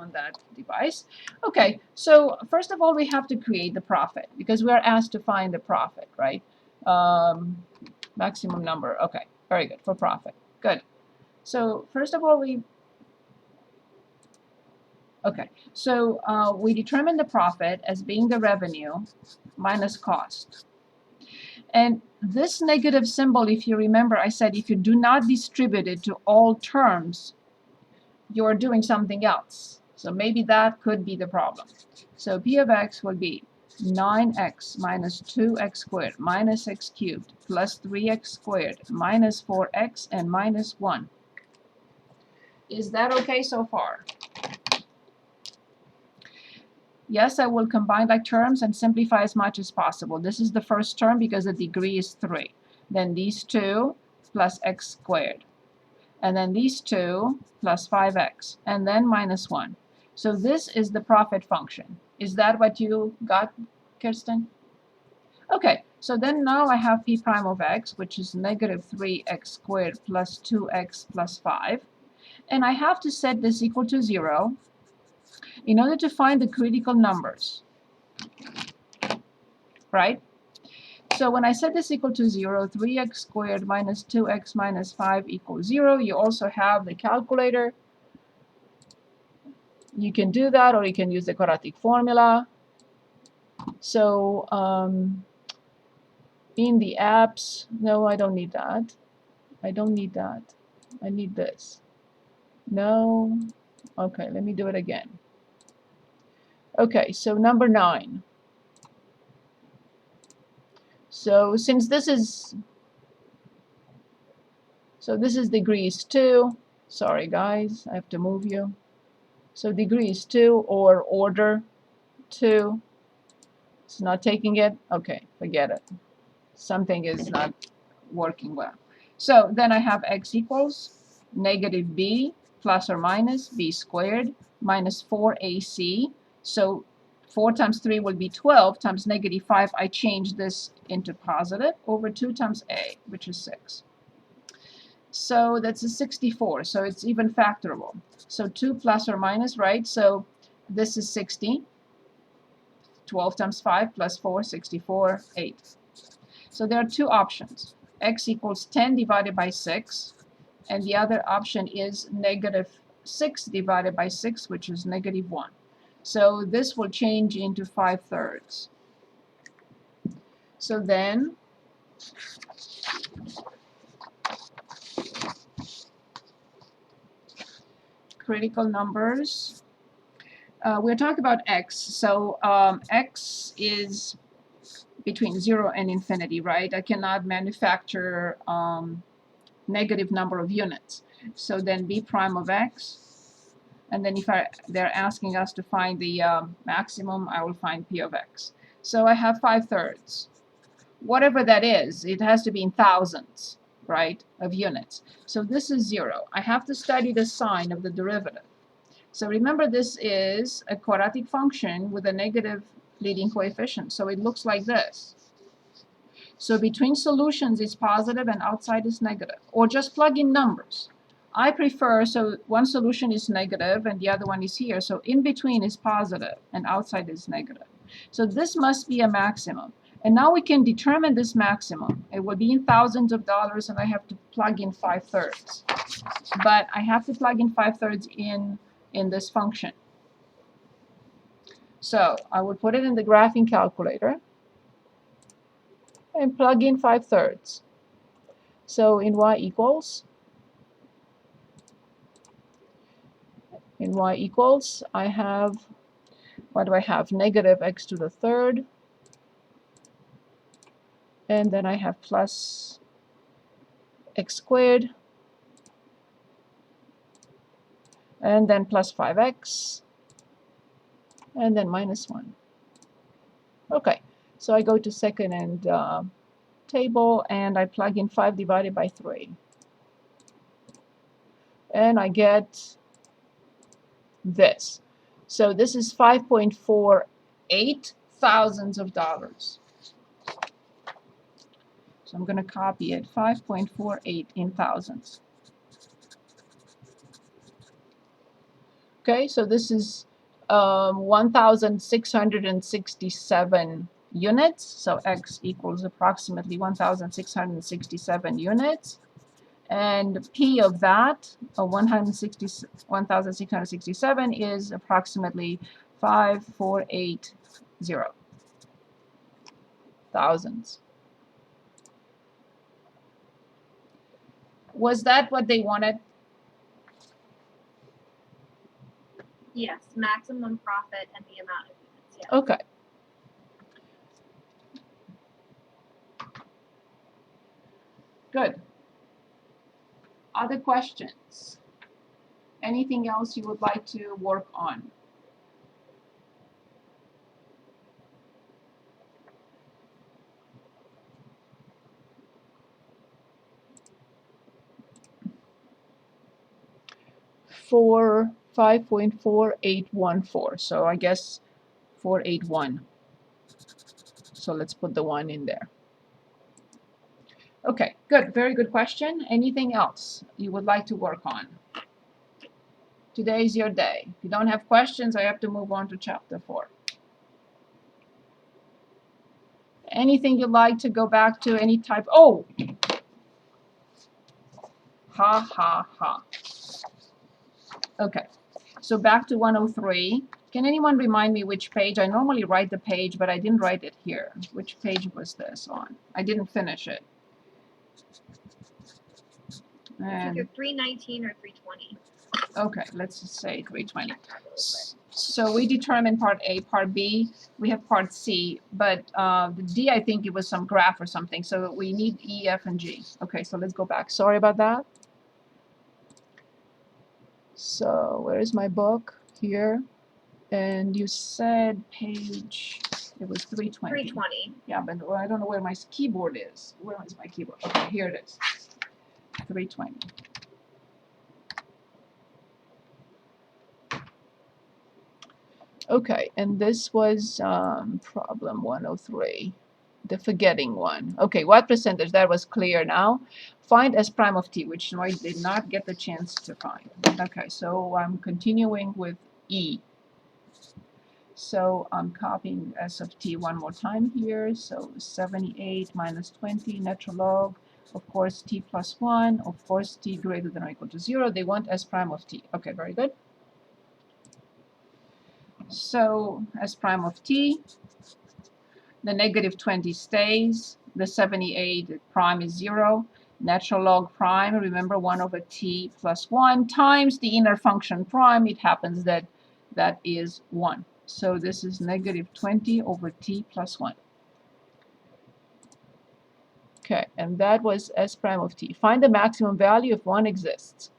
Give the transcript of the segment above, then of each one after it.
on that device. Okay, so first of all, we have to create the profit because we are asked to find the profit, right? Maximum number. Okay, very good, for profit. Good. So first of all, we determine the profit as being the revenue minus cost. And this negative symbol, if you remember, I said if you do not distribute it to all terms, you're doing something else. So maybe that could be the problem. So P of x would be 9x minus 2x squared minus x cubed plus 3x squared minus 4x and minus 1. Is that okay so far? Yes, I will combine like terms and simplify as much as possible. This is the first term because the degree is 3. Then these two plus x squared. And then these two plus 5x. And then minus 1. So this is the profit function. Is that what you got, Kirsten? Okay, so then now I have p prime of x, which is negative 3x squared plus 2x plus 5. And I have to set this equal to 0 in order to find the critical numbers, right? So when I set this equal to 0, 3x squared minus 2x minus 5 equals 0. You also have the calculator. You can do that, or you can use the quadratic formula. So in the apps, no, I don't need that. I don't need that. I need this. No. Okay, let me do it again. Okay, so number 9. So since this is degrees 2, sorry guys, I have to move you. So degrees 2 or order 2. It's not taking it. Okay, forget it. Something is not working well. So then I have x equals negative b plus or minus b squared minus 4ac. So 4 times 3 will be 12 times negative 5. I change this into positive over 2 times a, which is 6. So that's a 64. So it's even factorable. So 2 plus or minus, right? So this is 60. 12 times 5 plus 4, 64, 8. So there are two options. X equals 10 divided by 6. And the other option is negative 6 divided by 6, which is negative 1. So this will change into 5/3. So then critical numbers. We're talking about x. So x is between 0 and infinity, right? I cannot manufacture negative number of units. So then b prime of x. And then if they're asking us to find the maximum, I will find p of x. So I have 5/3. Whatever that is, it has to be in thousands, right, of units. So this is 0. I have to study the sign of the derivative. So remember, this is a quadratic function with a negative leading coefficient. So it looks like this. So between solutions is positive and outside is negative. Or just plug in numbers. I prefer, so one solution is negative and the other one is here. So in between is positive and outside is negative. So this must be a maximum. And now we can determine this maximum. It will be in thousands of dollars, and I have to plug in 5/3. But I have to plug in 5/3 in this function. So I will put it in the graphing calculator and plug in 5/3. So in y equals, I have, what do I have? Negative x to the third. And then I have plus x squared. And then plus 5x. And then minus 1. Okay, so I go to second and table, and I plug in 5 divided by 3. And I get this. So this is 5.48 thousands of dollars. So I'm going to copy it, 5.48 in thousands. Okay, so this is 1,667 units. So x equals approximately 1,667 units. And P of that, 1,667 is approximately 5,480 thousands. Was that what they wanted? Yes, maximum profit and the amount of units. Yeah. Okay. Good. Other questions? Anything else you would like to work on? For 5.4814, so I guess 481. So let's put the 1 in there. Okay, good. Very good question. Anything else you would like to work on? Today's your day. If you don't have questions, I have to move on to chapter 4. Anything you'd like to go back to? Any type? Oh! Ha, ha, ha. Okay, so back to 103. Can anyone remind me which page? I normally write the page, but I didn't write it here. Which page was this on? I didn't finish it. And either 319 or 320. Okay, let's just say 320. So we determined part A, part B. We have part C, but the D, I think it was some graph or something. So we need E, F, and G. Okay, so let's go back. Sorry about that. So where is my book? Here. And you said page, it was 320. 320. Yeah, but I don't know where my keyboard is. Where is my keyboard? Okay, here it is. 320. Okay, and this was problem 103, the forgetting one. Okay, what percentage? That was clear now. Find S prime of t, which I did not get the chance to find. Okay, so I'm continuing with E. So I'm copying S of t one more time here. So 78 minus 20 natural log, of course t plus 1, of course t greater than or equal to 0. They want S prime of t. Okay, very good. So S prime of t, the negative 20 stays, the 78 prime is 0. Natural log prime, remember 1 over t plus 1 times the inner function prime, it happens that that is 1. So this is negative 20 over t plus 1. Okay, and that was S prime of t. Find the maximum value if 1 exists.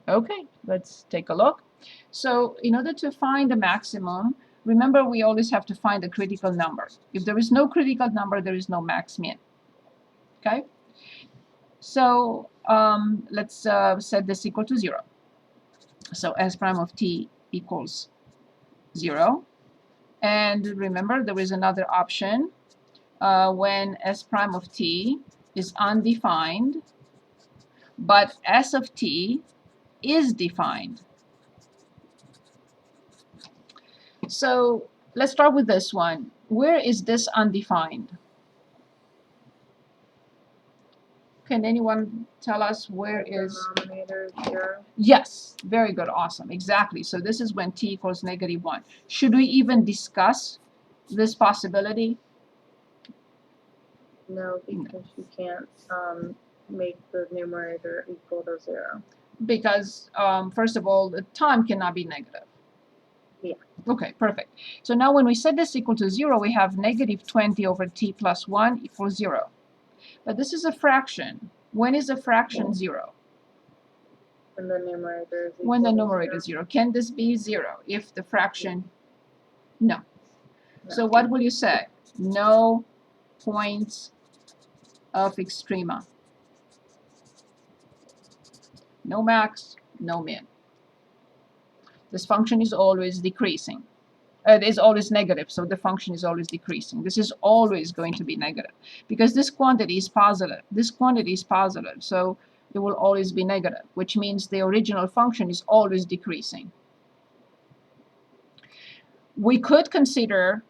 Okay, let's take a look. So in order to find the maximum, remember we always have to find the critical number. If there is no critical number, there is no max min. Okay? So let's set this equal to 0. So S prime of t equals 0. And remember, there is another option when S prime of t is undefined, but S of t is defined. So let's start with this one. Where is this undefined? Can anyone tell us where is? Denominator 0. Yes, very good, awesome, exactly. So this is when t equals negative 1. Should we even discuss this possibility? No, because you can't make the numerator equal to 0. Because first of all, the time cannot be negative. Yeah. Okay, perfect. So now when we set this equal to 0, we have negative 20 over t plus 1 equals 0. But this is a fraction. When is a fraction 0? When the numerator is equal When the to numerator is 0. Can this be 0 if the fraction? No. No. So what will you say? No points of extrema. No max, no min. This function is always decreasing. It is always negative, so the function is always decreasing. This is always going to be negative because this quantity is positive. This quantity is positive, so it will always be negative, which means the original function is always decreasing. we could consider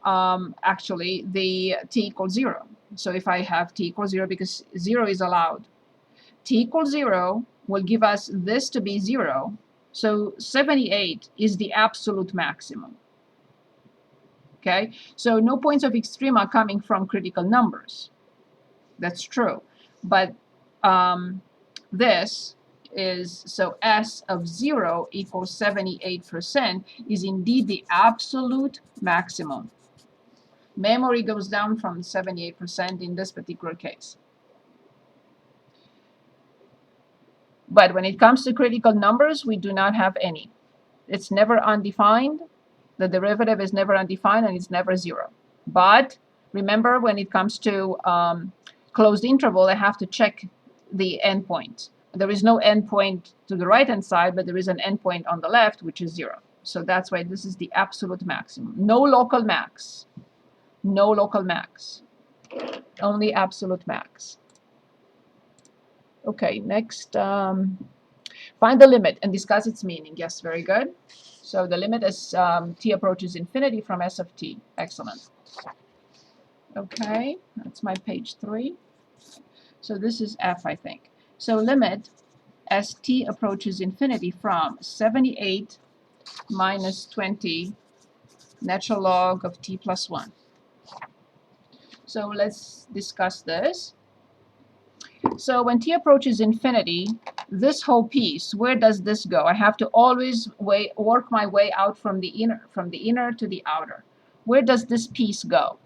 actually the t equals 0. So if I have t equals 0, because 0 is allowed, t equals 0 will give us this to be 0. So 78 is the absolute maximum. Okay, so no points of extreme are coming from critical numbers. That's true. But this is, so S of 0 equals 78% is indeed the absolute maximum. Memory goes down from 78% in this particular case. But when it comes to critical numbers, we do not have any. It's never undefined. The derivative is never undefined, and it's never 0. But remember, when it comes to closed interval, I have to check the endpoint. There is no endpoint to the right-hand side, but there is an endpoint on the left, which is 0. So that's why this is the absolute maximum. No local max. No local max. Only absolute max. Okay, next, find the limit and discuss its meaning. Yes, very good. So the limit as t approaches infinity from S of t. Excellent. Okay, that's my page 3. So this is F, I think. So limit as t approaches infinity from 78 minus 20 natural log of t plus 1. So let's discuss this. So when t approaches infinity, this whole piece, where does this go? I have to always work my way out from the inner to the outer. Where does this piece go?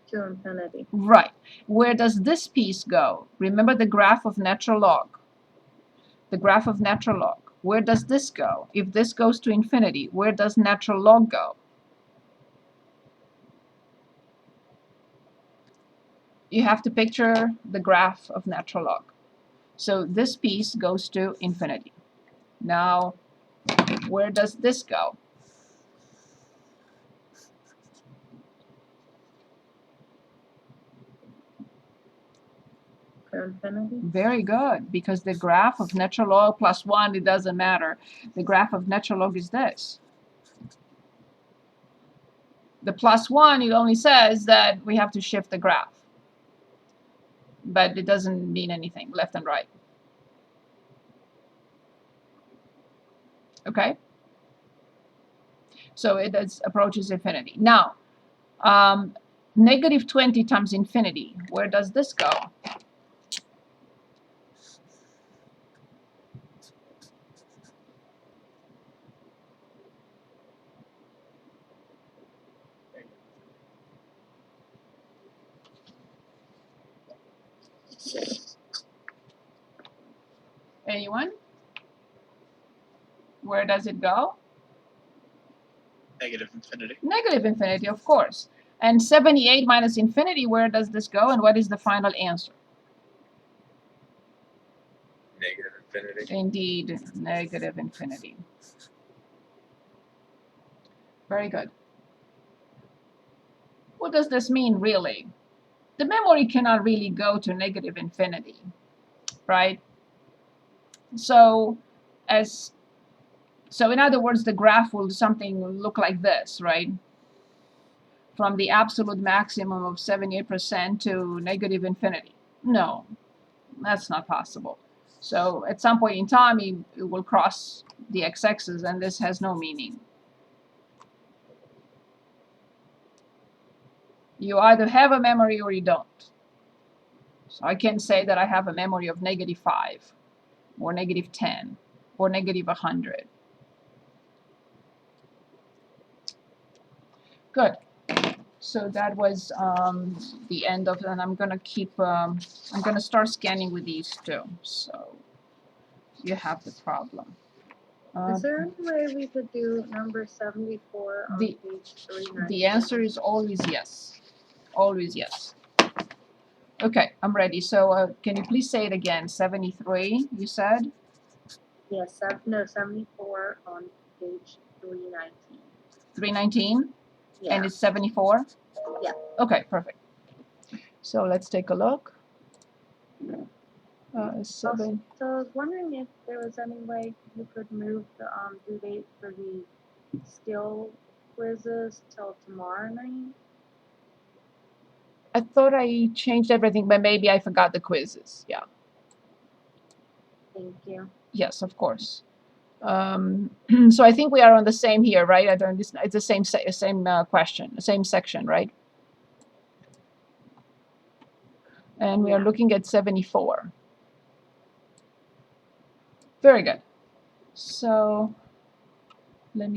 To infinity. Right. Where does this piece go? Remember the graph of natural log. The graph of natural log. Where does this go? If this goes to infinity, where does natural log go? You have to picture the graph of natural log. So this piece goes to infinity. Now, where does this go? To infinity. Very good, because the graph of natural log plus 1, it doesn't matter. The graph of natural log is this. The plus 1, it only says that we have to shift the graph. But it doesn't mean anything, left and right. Okay? So it approaches infinity. Now, negative 20 times infinity, where does this go? Anyone? Where does it go? Negative infinity. Negative infinity, of course. And 78 minus infinity, where does this go? And what is the final answer? Negative infinity. Indeed, negative infinity. Very good. What does this mean, really? The memory cannot really go to negative infinity, right? So in other words, the graph will look like this, right? From the absolute maximum of 78% to negative infinity. No, that's not possible. So at some point in time, it will cross the x-axis, and this has no meaning. You either have a memory or you don't. So I can say that I have a memory of negative 5, or negative 10, or negative 100. Good. So that was the end of it, and I'm gonna start scanning with these two. So you have the problem. Is there any way we could do number 74 on page 390? The answer is always yes. Always yes. Okay, I'm ready. So can you please say it again? 73, you said? Yes, no, 74 on page 319. 319? Yeah. And it's 74? Yeah. Okay, perfect. So let's take a look. So I was wondering if there was any way you could move the due date for the skill quizzes till tomorrow night? I thought I changed everything, but maybe I forgot the quizzes. Yeah. Thank you. Yes, of course. So I think we are on the same here, right? It's the same question, the same section, right? And we are Yeah. looking at 74. Very good. So let me